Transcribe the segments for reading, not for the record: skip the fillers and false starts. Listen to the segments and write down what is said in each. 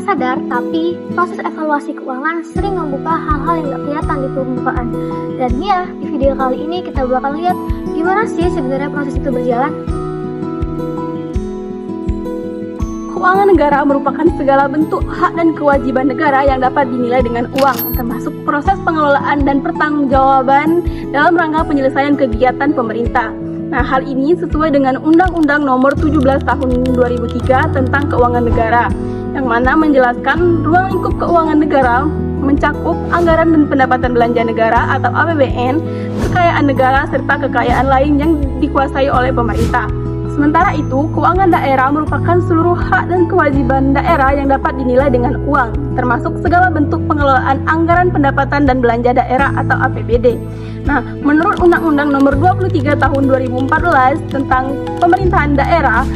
sadar, tapi proses evaluasi keuangan sering membuka hal-hal yang gak kelihatan di permukaan. Dan ya, di video kali ini kita bakal lihat gimana sih sebenarnya proses itu berjalan. Keuangan negara merupakan segala bentuk hak dan kewajiban negara yang dapat dinilai dengan uang, termasuk proses pengelolaan dan pertanggungjawaban dalam rangka penyelesaian kegiatan pemerintah. Nah, hal ini sesuai dengan Undang-Undang Nomor 17 Tahun 2003 tentang Keuangan Negara, yang mana menjelaskan ruang lingkup keuangan negara mencakup anggaran dan pendapatan belanja negara atau APBN, kekayaan negara, serta kekayaan lain yang dikuasai oleh pemerintah. Sementara itu, keuangan daerah merupakan seluruh hak dan kewajiban daerah yang dapat dinilai dengan uang, termasuk segala bentuk pengelolaan anggaran pendapatan dan belanja daerah atau APBD. Nah, menurut Undang-Undang Nomor 23 Tahun 2014 tentang pemerintahan daerah,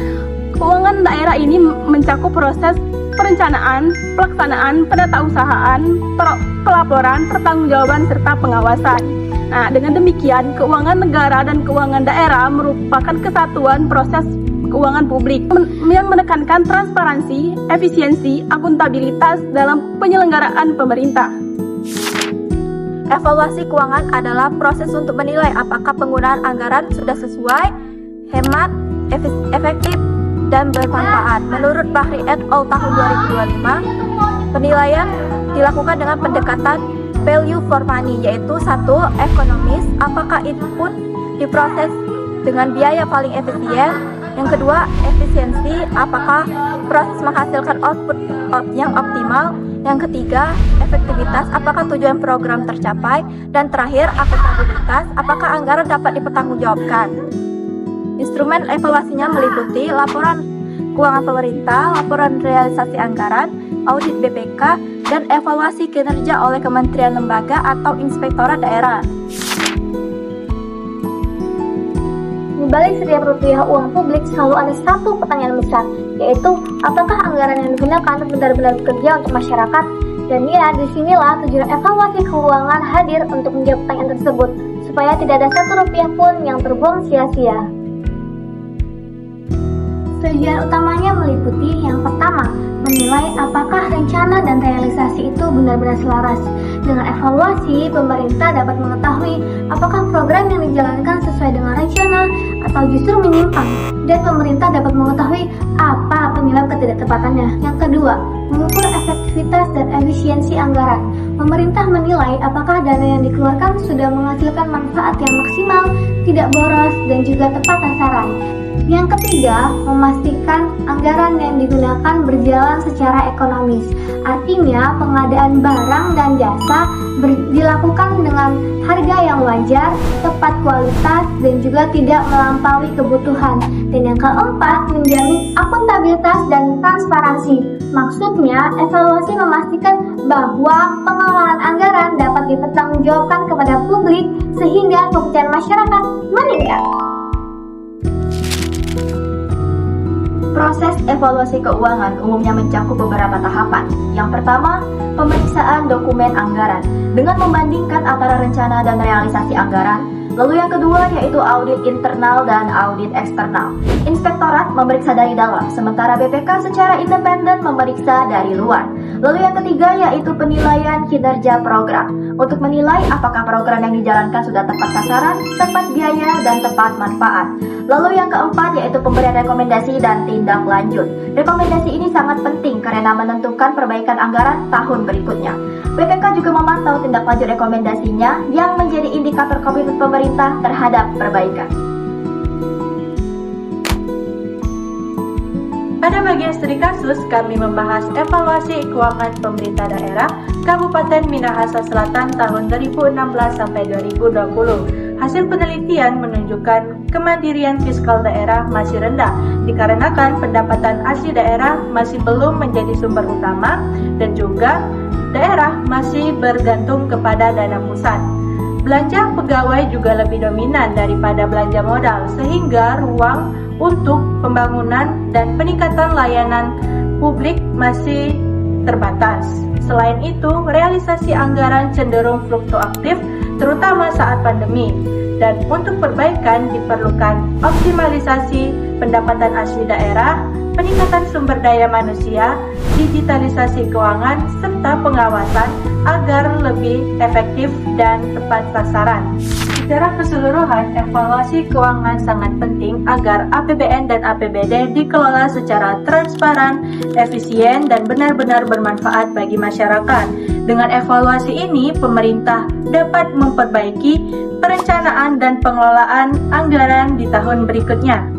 keuangan daerah ini mencakup proses perencanaan, pelaksanaan, penatausahaan, pelaporan, pertanggungjawaban, serta pengawasan. Nah, dengan demikian, keuangan negara dan keuangan daerah merupakan kesatuan proses keuangan publik yang menekankan transparansi, efisiensi, akuntabilitas dalam penyelenggaraan pemerintah. Evaluasi keuangan adalah proses untuk menilai apakah penggunaan anggaran sudah sesuai, hemat, efektif, dan bermanfaat. Menurut Bahri et al. Tahun 2025, penilaian dilakukan dengan pendekatan value for money, yaitu satu, ekonomis, apakah input diproses dengan biaya paling efisien. Yang kedua, efisiensi, apakah proses menghasilkan output yang optimal. Yang ketiga, efektivitas, apakah tujuan program tercapai. Dan terakhir, akuntabilitas, apakah anggaran dapat dipertanggungjawabkan. Instrumen evaluasinya meliputi laporan keuangan pemerintah, laporan realisasi anggaran, audit BPK, dan evaluasi kinerja oleh kementerian lembaga atau inspektorat daerah. Di balik setiap rupiah uang publik selalu ada satu pertanyaan besar, yaitu apakah anggaran yang digunakan benar-benar bekerja untuk masyarakat? Dan ya, disinilah tujuan evaluasi keuangan hadir untuk menjawab pertanyaan tersebut, supaya tidak ada satu rupiah pun yang terbuang sia-sia. Tujuan utamanya meliputi yang pertama, menilai apakah rencana dan realisasi itu benar-benar selaras. Dengan evaluasi, pemerintah dapat mengetahui apakah program yang dijalankan sesuai dengan rencana atau justru menyimpang, dan pemerintah dapat mengetahui apa penyebab ketidaktepatannya. Yang kedua, mengukur efektivitas dan efisiensi anggaran. Pemerintah menilai apakah dana yang dikeluarkan sudah menghasilkan manfaat yang maksimal, tidak boros, dan juga tepat sasaran. Yang ketiga, memastikan anggaran yang digunakan berjalan secara ekonomis. Artinya, pengadaan barang dan jasa dilakukan dengan harga yang wajar, tepat kualitas, dan juga tidak melampaui kebutuhan. Dan yang keempat, menjamin akuntabilitas dan transparansi. Maksudnya, evaluasi memastikan bahwa pengelolaan anggaran dapat dipertanggungjawabkan kepada publik sehingga kepercayaan masyarakat meningkat. Proses evaluasi keuangan umumnya mencakup beberapa tahapan. Yang pertama, pemeriksaan dokumen anggaran dengan membandingkan antara rencana dan realisasi anggaran. Lalu yang kedua yaitu audit internal dan audit eksternal. Inspektorat memeriksa dari dalam, sementara BPK secara independen memeriksa dari luar. Lalu yang ketiga yaitu penilaian kinerja program. Untuk menilai apakah program yang dijalankan sudah tepat sasaran, tepat biaya, dan tepat manfaat. Lalu yang keempat yaitu pemberian rekomendasi dan tindak lanjut. Rekomendasi ini sangat penting karena menentukan perbaikan anggaran tahun berikutnya. BPK juga memantau tindak lanjut rekomendasinya yang menjadi indikator komitmen pemerintah terhadap perbaikan. Pada bagian studi kasus, kami membahas evaluasi keuangan pemerintah daerah Kabupaten Minahasa Selatan tahun 2016 sampai 2020. Hasil penelitian menunjukkan kemandirian fiskal daerah masih rendah dikarenakan pendapatan asli daerah masih belum menjadi sumber utama dan juga daerah masih bergantung kepada dana pusat. Belanja pegawai juga lebih dominan daripada belanja modal sehingga ruang untuk pembangunan dan peningkatan layanan publik masih terbatas. Selain itu, realisasi anggaran cenderung fluktuatif terutama saat pandemi. Dan untuk perbaikan diperlukan optimalisasi pendapatan asli daerah, peningkatan sumber daya manusia, digitalisasi keuangan, serta pengawasan agar lebih efektif dan tepat sasaran. Secara keseluruhan, evaluasi keuangan sangat penting agar APBN dan APBD dikelola secara transparan, efisien, dan benar-benar bermanfaat bagi masyarakat. Dengan evaluasi ini, pemerintah dapat memperbaiki perencanaan dan pengelolaan anggaran di tahun berikutnya.